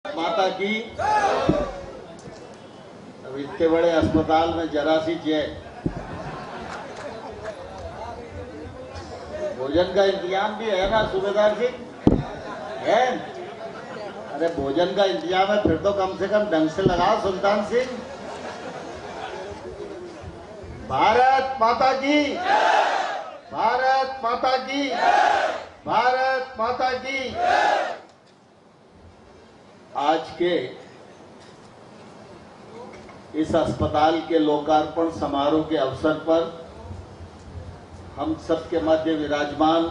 माता की। अब इतने बड़े अस्पताल में जरा सी भोजन का इंतजाम भी है ना सूबेदार सिंह? है? अरे भोजन का इंतजाम है फिर तो कम से कम ढंग से लगाओ सुल्तान सिंह। भारत माता की, भारत माता की, भारत माता की। आज के इस अस्पताल के लोकार्पण समारोह के अवसर पर हम सबके मध्य विराजमान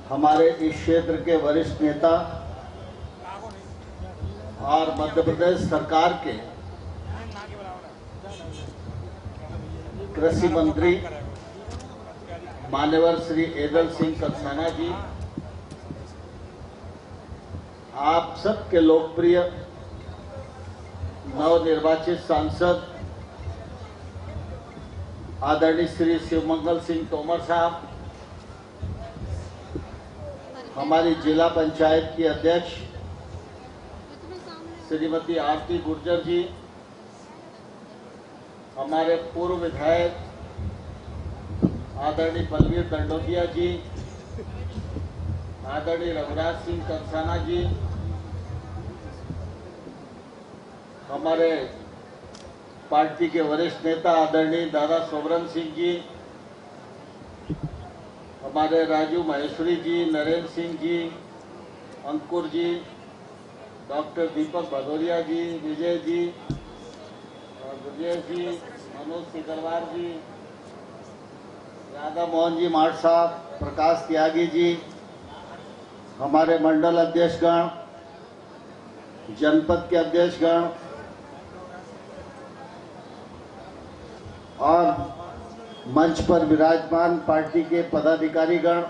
हमारे इस क्षेत्र के वरिष्ठ नेता और मध्य प्रदेश सरकार के कृषि मंत्री मान्यवर श्री एदल सिंह कंसाना जी, आप सबके लोकप्रिय नवनिर्वाचित सांसद आदरणीय श्री शिवमंगल सिंह तोमर साहब, हमारी जिला पंचायत की अध्यक्ष श्रीमती आरती गुर्जर जी, हमारे पूर्व विधायक आदरणीय बलवीर दंडोतिया जी, आदरणीय रघुराज सिंह कंसाना जी, हमारे पार्टी के वरिष्ठ नेता आदरणीय दादा सोबरन सिंह जी, हमारे राजू महेश्वरी जी, नरेंद्र सिंह जी, अंकुर जी, डॉक्टर दीपक भदौरिया जी, विजय जी, मनोज सिकरवार जी, राधा मोहन जी माठ साहब, प्रकाश त्यागी जी, हमारे मंडल अध्यक्षगण, जनपद के अध्यक्षगण और मंच पर विराजमान पार्टी के पदाधिकारीगण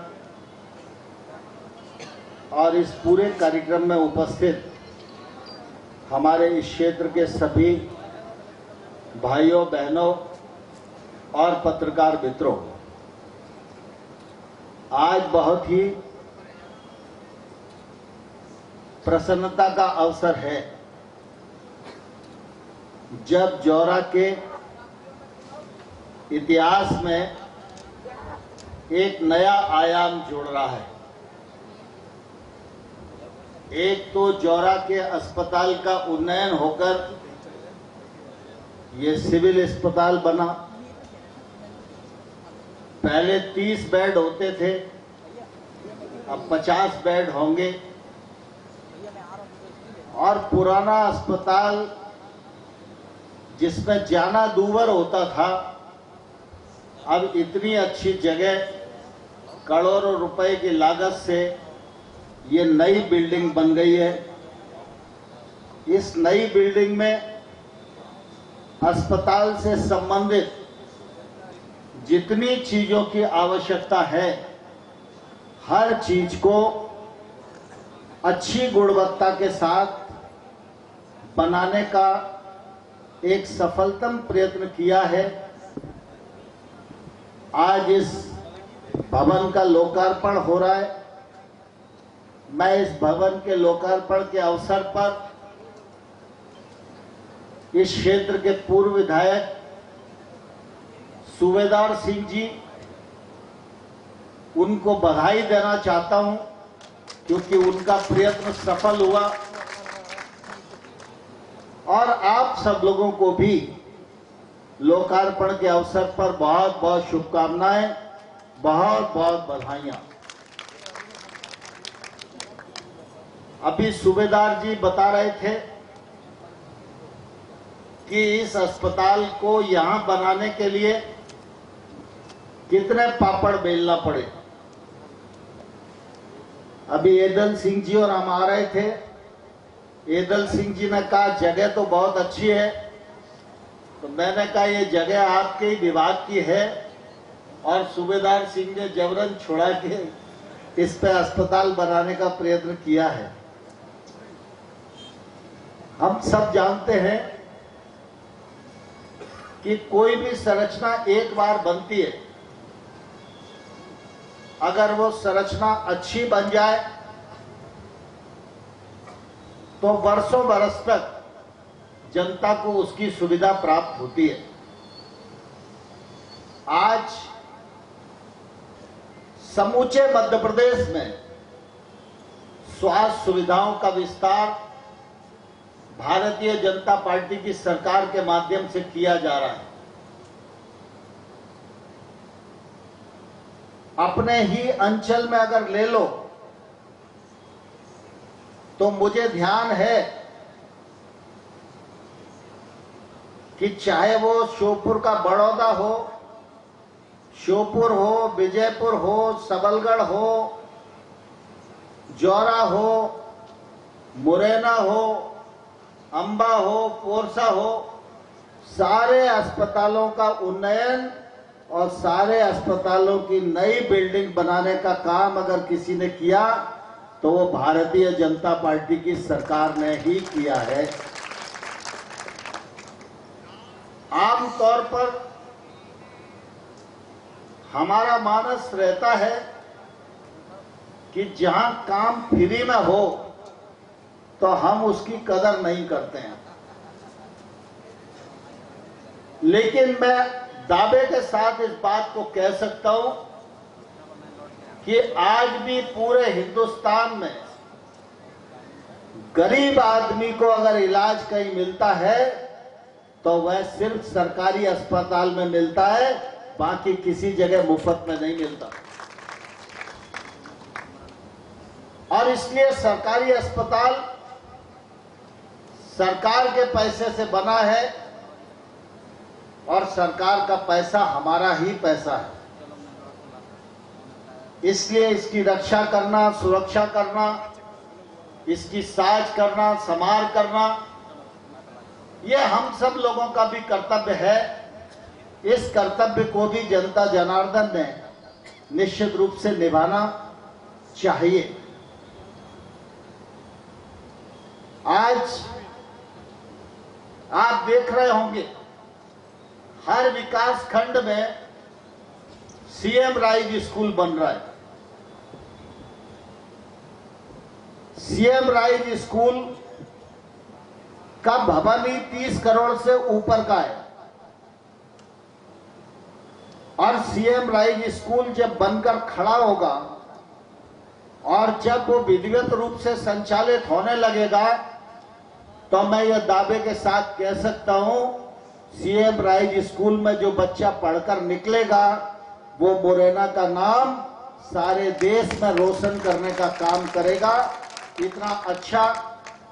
और इस पूरे कार्यक्रम में उपस्थित हमारे इस क्षेत्र के सभी भाइयों बहनों और पत्रकार मित्रों, आज बहुत ही प्रसन्नता का अवसर है जब जौरा के इतिहास में एक नया आयाम जुड़ रहा है। एक तो जौरा के अस्पताल का उन्नयन होकर ये सिविल अस्पताल बना। पहले 30 बेड होते थे, अब 50 बेड होंगे और पुराना अस्पताल जिसमें जाना दूभर होता था, अब इतनी अच्छी जगह करोड़ों रुपए की लागत से ये नई बिल्डिंग बन गई है। इस नई बिल्डिंग में अस्पताल से संबंधित जितनी चीजों की आवश्यकता है, हर चीज को अच्छी गुणवत्ता के साथ बनाने का एक सफलतम प्रयत्न किया है। आज इस भवन का लोकार्पण हो रहा है। मैं इस भवन के लोकार्पण के अवसर पर इस क्षेत्र के पूर्व विधायक सूबेदार सिंह जी, उनको बधाई देना चाहता हूं क्योंकि उनका प्रयत्न सफल हुआ और आप सब लोगों को भी लोकार्पण के अवसर पर बहुत बहुत शुभकामनाएं, बहुत बहुत बधाइयां। अभी सूबेदार जी बता रहे थे कि इस अस्पताल को यहां बनाने के लिए कितने पापड़ बेलना पड़े। अभी एदल सिंह जी और हम आ रहे थे, एदल सिंह जी ने कहा जगह तो बहुत अच्छी है, तो मैंने कहा ये जगह आपके ही विभाग की है और सूबेदार सिंह ने जबरन छुड़ा के इस पे अस्पताल बनाने का प्रयत्न किया है। हम सब जानते हैं कि कोई भी संरचना एक बार बनती है, अगर वो संरचना अच्छी बन जाए तो वर्षों बरस तक जनता को उसकी सुविधा प्राप्त होती है। आज समूचे मध्य प्रदेश में स्वास्थ्य सुविधाओं का विस्तार भारतीय जनता पार्टी की सरकार के माध्यम से किया जा रहा है। अपने ही अंचल में अगर ले लो तो मुझे ध्यान है कि चाहे वो श्योपुर का बड़ौदा हो, श्योपुर हो, विजयपुर हो, सबलगढ़ हो, जौरा हो, मुरैना हो, अंबा हो, पोरसा हो, सारे अस्पतालों का उन्नयन और सारे अस्पतालों की नई बिल्डिंग बनाने का काम अगर किसी ने किया तो वो भारतीय जनता पार्टी की सरकार ने ही किया है। आम तौर पर हमारा मानस रहता है कि जहां काम फ्री में हो तो हम उसकी कदर नहीं करते हैं, लेकिन मैं दावे के साथ इस बात को कह सकता हूं कि आज भी पूरे हिंदुस्तान में गरीब आदमी को अगर इलाज कहीं मिलता है तो वह सिर्फ सरकारी अस्पताल में मिलता है, बाकी किसी जगह मुफ्त में नहीं मिलता। और इसलिए सरकारी अस्पताल सरकार के पैसे से बना है और सरकार का पैसा हमारा ही पैसा है। इसलिए इसकी रक्षा करना, सुरक्षा करना, इसकी साज करना, संभाल करना, यह हम सब लोगों का भी कर्तव्य है। इस कर्तव्य को भी जनता जनार्दन ने निश्चित रूप से निभाना चाहिए। आज आप देख रहे होंगे हर विकास खंड में सीएम राइज स्कूल बन रहा है। सीएम राइज स्कूल का भवन ही 30 करोड़ से ऊपर का है और सीएम राइज स्कूल जब बनकर खड़ा होगा और जब वो विधिवत रूप से संचालित होने लगेगा तो मैं यह दावे के साथ कह सकता हूं, सीएम राइज स्कूल में जो बच्चा पढ़कर निकलेगा वो मुरैना का नाम सारे देश में रोशन करने का काम करेगा। इतना अच्छा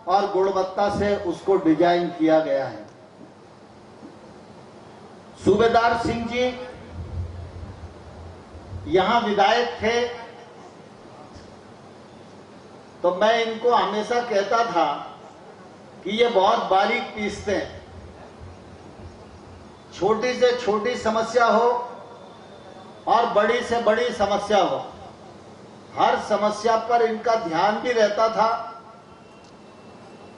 और गुणवत्ता से उसको डिजाइन किया गया है। सूबेदार सिंह जी यहां विधायक थे तो मैं इनको हमेशा कहता था कि ये बहुत बारीक पीसते हैं। छोटी से छोटी समस्या हो और बड़ी से बड़ी समस्या हो, हर समस्या पर इनका ध्यान भी रहता था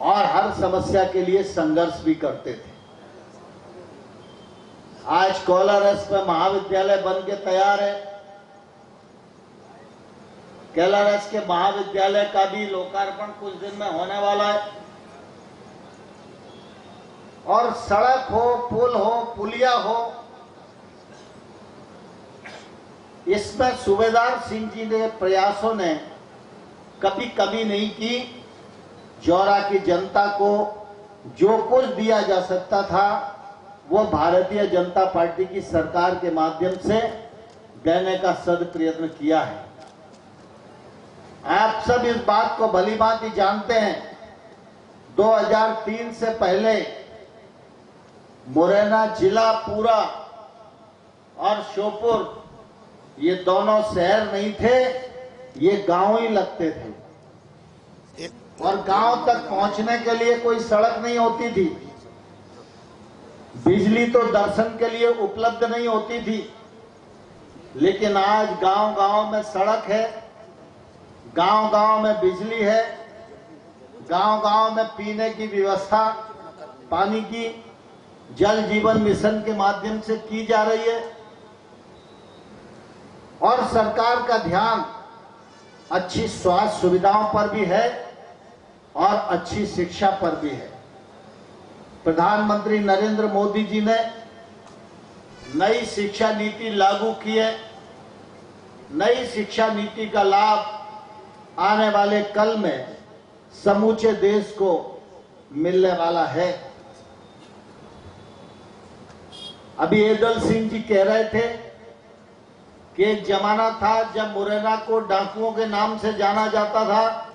और हर समस्या के लिए संघर्ष भी करते थे। आज कोलारस में महाविद्यालय बन के तैयार है। कोलारस के महाविद्यालय का भी लोकार्पण कुछ दिन में होने वाला है और सड़क हो, पुल हो, पुलिया हो, इसमें सूबेदार सिंह जी ने प्रयासों ने कभी कमी नहीं की। जौरा की जनता को जो कुछ दिया जा सकता था वो भारतीय जनता पार्टी की सरकार के माध्यम से देने का सद प्रयत्न किया है। आप सब इस बात को भली भांति जानते हैं, 2003 से पहले मुरैना जिला पूरा और श्योपुर ये दोनों शहर नहीं थे, ये गांव ही लगते थे और गांव तक पहुंचने के लिए कोई सड़क नहीं होती थी, बिजली तो दर्शन के लिए उपलब्ध नहीं होती थी। लेकिन आज गांव गांव में सड़क है, गांव गांव में बिजली है, गांव गांव में पीने की व्यवस्था पानी की जल जीवन मिशन के माध्यम से की जा रही है और सरकार का ध्यान अच्छी स्वास्थ्य सुविधाओं पर भी है। और अच्छी शिक्षा पर भी है। प्रधानमंत्री नरेंद्र मोदी जी ने नई शिक्षा नीति लागू की है। नई शिक्षा नीति का लाभ आने वाले कल में समूचे देश को मिलने वाला है। अभी एदल सिंह जी कह रहे थे कि एक जमाना था जब मुरैना को डाकुओं के नाम से जाना जाता था,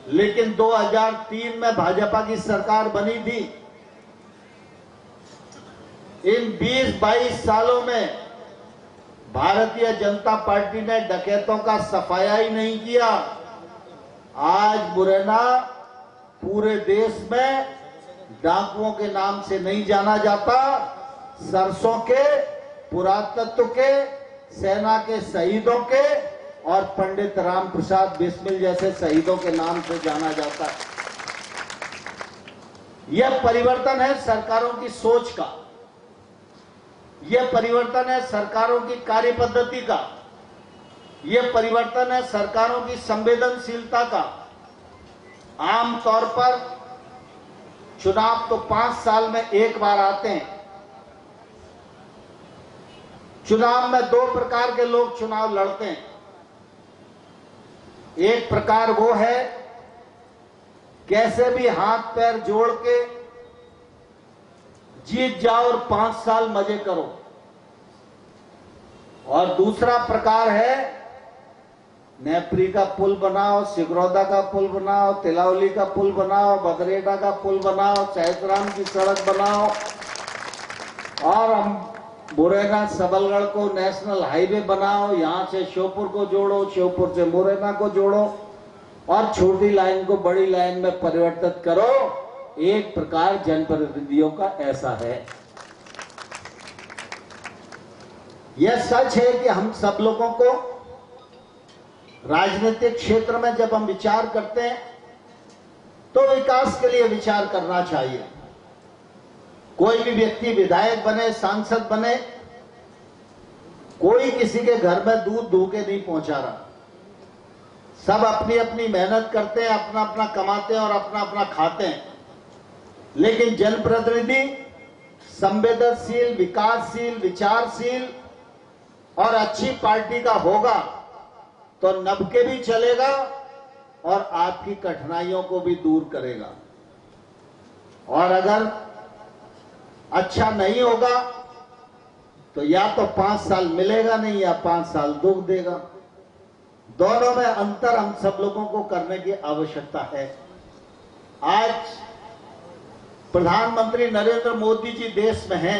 लेकिन 2003 में भाजपा की सरकार बनी थी। इन 20-22 सालों में भारतीय जनता पार्टी ने डकैतों का सफाया ही नहीं किया। आज मुरैना पूरे देश में डाकुओं के नाम से नहीं जाना जाता, सरसों के, पुरातत्व के, सेना के शहीदों के और पंडित राम प्रसाद बिस्मिल जैसे शहीदों के नाम से जाना जाता है। यह परिवर्तन है सरकारों की सोच का, यह परिवर्तन है सरकारों की कार्य पद्धति का, यह परिवर्तन है सरकारों की संवेदनशीलता का। आमतौर पर चुनाव तो 5 साल में एक बार आते हैं। चुनाव में 2 प्रकार के लोग चुनाव लड़ते हैं। एक प्रकार वो है कैसे भी हाथ पैर जोड़ के जीत जाओ और 5 साल मजे करो, और दूसरा प्रकार है नेपरी का पुल बनाओ, सिगरौदा का पुल बनाओ, तिलावली का पुल बनाओ, बदरेटा का पुल बनाओ, सैतराम की सड़क बनाओ और हम मुरैना सबलगढ़ को नेशनल हाईवे बनाओ, यहां से श्योपुर को जोड़ो, श्योपुर से मुरैना को जोड़ो और छोटी लाइन को बड़ी लाइन में परिवर्तित करो। एक प्रकार जनप्रतिनिधियों का ऐसा है। यह सच है कि हम सब लोगों को राजनीतिक क्षेत्र में जब हम विचार करते हैं तो विकास के लिए विचार करना चाहिए। कोई भी व्यक्ति विधायक बने, सांसद बने, कोई किसी के घर में दूध धोके नहीं पहुंचा रहा। सब अपनी अपनी मेहनत करते हैं, अपना अपना कमाते हैं और अपना अपना खाते हैं। लेकिन जनप्रतिनिधि संवेदनशील, विकासशील, विचारशील और अच्छी पार्टी का होगा तो नभ के भी चलेगा और आपकी कठिनाइयों को भी दूर करेगा। और अगर अच्छा नहीं होगा तो या तो 5 साल मिलेगा नहीं या 5 साल दुख देगा। दोनों में अंतर हम सब लोगों को करने की आवश्यकता है। आज प्रधानमंत्री नरेंद्र मोदी जी देश में हैं।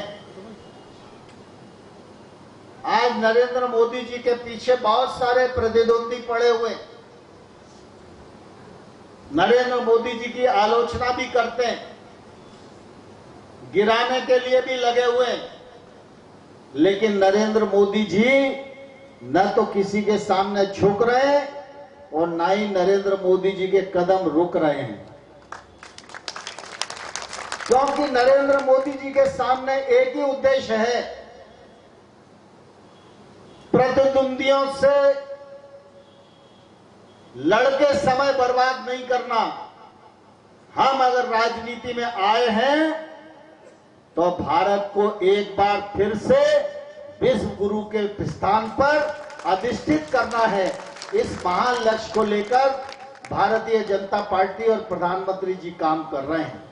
आज नरेंद्र मोदी जी के पीछे बहुत सारे प्रतिद्वंदी पड़े हुए। नरेंद्र मोदी जी की आलोचना भी करते हैं, गिराने के लिए भी लगे हुए हैं। लेकिन नरेंद्र मोदी जी न तो किसी के सामने झुक रहे हैं और न ही नरेंद्र मोदी जी के कदम रुक रहे हैं, क्योंकि नरेंद्र मोदी जी के सामने एक ही उद्देश्य है, प्रतिद्वंदियों से लड़के समय बर्बाद नहीं करना। हम अगर राजनीति में आए हैं तो भारत को एक बार फिर से विश्व गुरु के स्थान पर अधिष्ठित करना है। इस महान लक्ष्य को लेकर भारतीय जनता पार्टी और प्रधानमंत्री जी काम कर रहे हैं।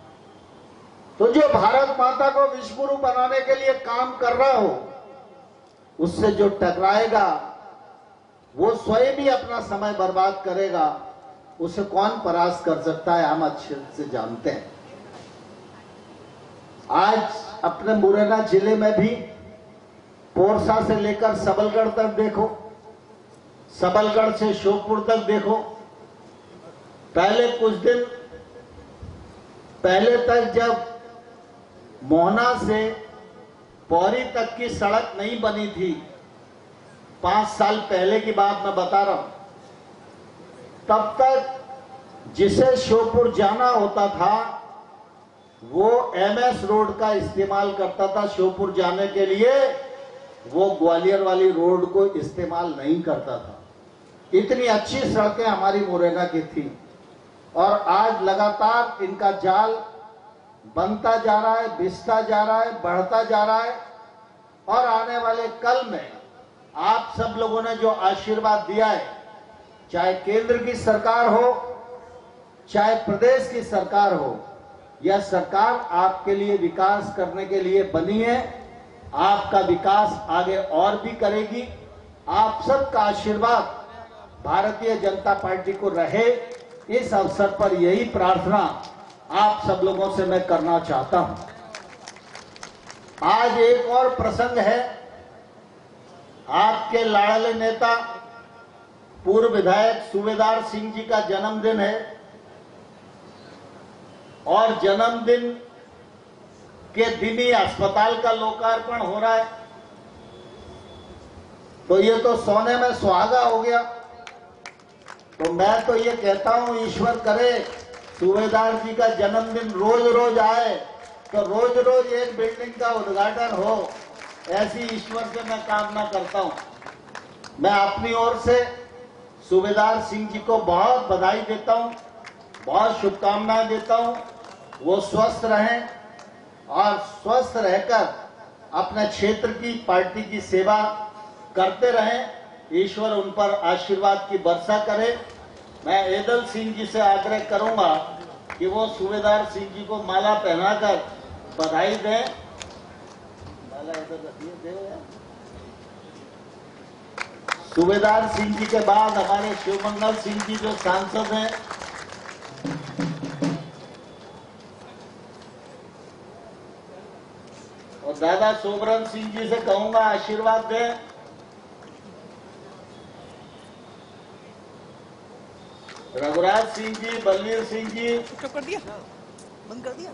तो जो भारत माता को विश्व गुरु बनाने के लिए काम कर रहा हो, उससे जो टकराएगा वो स्वयं भी अपना समय बर्बाद करेगा। उसे कौन परास्त कर सकता है, हम अच्छे से जानते हैं। आज अपने मुरैना जिले में भी पोरसा से लेकर सबलगढ़ तक देखो, सबलगढ़ से श्योपुर तक देखो। पहले कुछ दिन पहले तक जब मोहना से पौरी तक की सड़क नहीं बनी थी, 5 साल पहले की बात मैं बता रहा हूं, तब तक जिसे श्योपुर जाना होता था वो MS रोड का इस्तेमाल करता था श्योपुर जाने के लिए, वो ग्वालियर वाली रोड को इस्तेमाल नहीं करता था। इतनी अच्छी सड़कें हमारी मुरैना की थी। और आज लगातार इनका जाल बनता जा रहा है, बिछता जा रहा है, बढ़ता जा रहा है। और आने वाले कल में आप सब लोगों ने जो आशीर्वाद दिया है, चाहे केंद्र की सरकार हो, चाहे प्रदेश की सरकार हो, यह सरकार आपके लिए विकास करने के लिए बनी है। आपका विकास आगे और भी करेगी। आप सबका आशीर्वाद भारतीय जनता पार्टी को रहे, इस अवसर पर यही प्रार्थना आप सब लोगों से मैं करना चाहता हूं। आज एक और प्रसंग है। आपके लाडले नेता पूर्व विधायक सूबेदार सिंह जी का जन्मदिन है और जन्मदिन के दिन ही अस्पताल का लोकार्पण हो रहा है, तो ये तो सोने में सुहागा हो गया। तो मैं तो ये कहता हूं, ईश्वर करे सूबेदार जी का जन्मदिन रोज रोज आए, तो रोज रोज एक बिल्डिंग का उद्घाटन हो, ऐसी ईश्वर से मैं कामना करता हूं। मैं अपनी ओर से सूबेदार सिंह जी को बहुत बधाई देता हूं, बहुत शुभकामनाएं देता हूं। वो स्वस्थ रहें और स्वस्थ रहकर अपने क्षेत्र की पार्टी की सेवा करते रहें। ईश्वर उन पर आशीर्वाद की वर्षा करे। मैं एदल सिंह जी से आग्रह करूंगा कि वो सूबेदार सिंह जी को माला पहनाकर बधाई दें। माला इधर रखिए, सूबेदार सिंह जी के बाद हमारे शिवमंगल सिंह जी जो सांसद हैं, और दादा सोबरन सिंह जी से कहूंगा आशीर्वाद दें। रघुराज सिंह जी, बलवीर सिंह जी, कर दिया, बंद कर दिया।